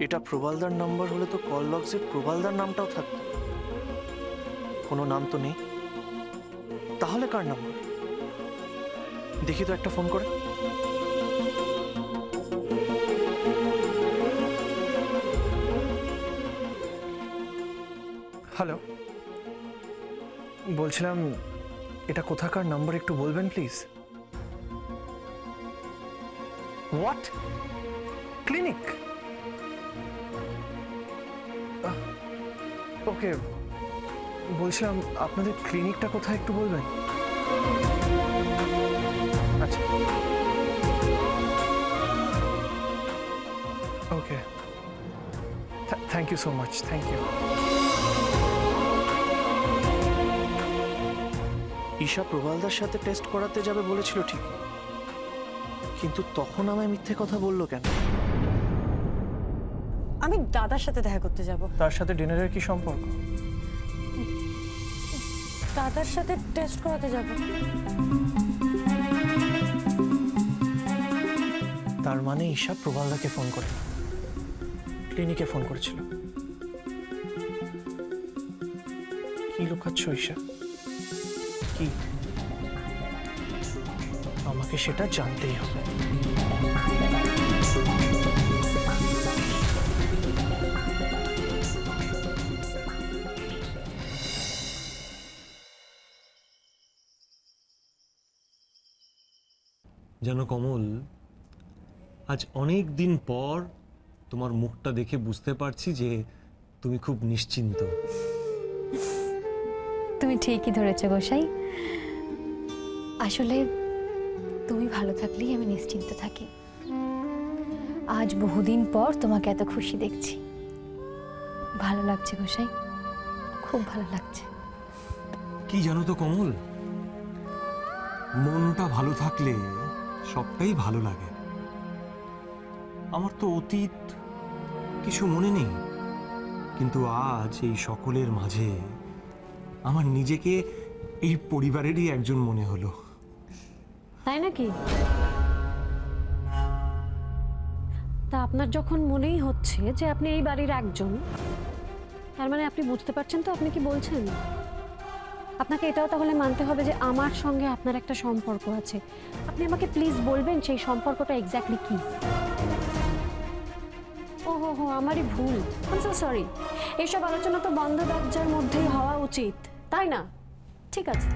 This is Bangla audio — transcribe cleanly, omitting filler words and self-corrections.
এটা প্রবালদার নাম্বার হলে তো কল লগসে প্রবালদার নামটাও থাকতো। কোনো নাম তো নেই, তাহলে কার নাম্বার? দেখি তো একটা ফোন করে। হ্যালো, বলছিলাম এটা কোথাকার নাম্বার একটু বলবেন প্লিজ? হোয়াট? ক্লিনিক? ওকে, বলছিলাম আপনাদের ক্লিনিকটা কোথায় একটু বলবেন? আচ্ছা, okay, thank you so much, thank you. Isha প্রবালদার সাথে টেস্ট করাতে যাবে বলেছিল ঠিক, কিন্তু তখন আমায় মিথ্যে কথা বললো কেন? আমি দাদার সাথে দেখা করতে যাব। তার সাথে ডিনারের কি সম্পর্ক? দাদার সাথে টেস্ট করাতে যাব। তার মানে ঈশা প্রবালদাকে ফোন করে ক্লিনিকে ফোন করেছিল। কি লুকাচ্ছ ঈশা? কি? আমাকে সেটা জানতেই হবে। জানো কমল, আজ অনেক দিন পর তোমার মুখটা দেখে বুঝতে পারছি যে তুমি খুব নিশ্চিন্ত। তুমি ঠিকই ধরেছো গোসাই। আসলে তুমি ভালো থাকলেই আমি নিশ্চিন্ত থাকি। আজ বহুদিন পর তোমাকে এত খুশি দেখছি, ভালো লাগছে গোসাই, খুব ভালো লাগছে। কি জানো তো কমল, মনটা ভালো থাকলে সবটাই ভালো লাগে। আমার তো অতীত কিছু মনে নেই, কিন্তু আজ এই সকলের মাঝে আমার নিজেকে এই পরিবারেরই একজন মনে হলো। তাই নাকি? তা আপনার যখন মনেই হচ্ছে যে আপনি এই বাড়ির একজন, তার মানে আপনি বুঝতে পারছেন তো আপনি কি বলছেন? আপনাকে এটাও তাহলে মানতে হবে যে আমার সঙ্গে আপনার একটা সম্পর্ক আছে। আপনি আমাকে প্লিজ বলবেন সেই সম্পর্কটা এক্স্যাক্টলি কি? ওহো, আমারই ভুল। I am so sorry. এইসব আলোচনা তো বন্ধ দরজার মধ্যেই হওয়া উচিত, তাই না? ঠিক আছে,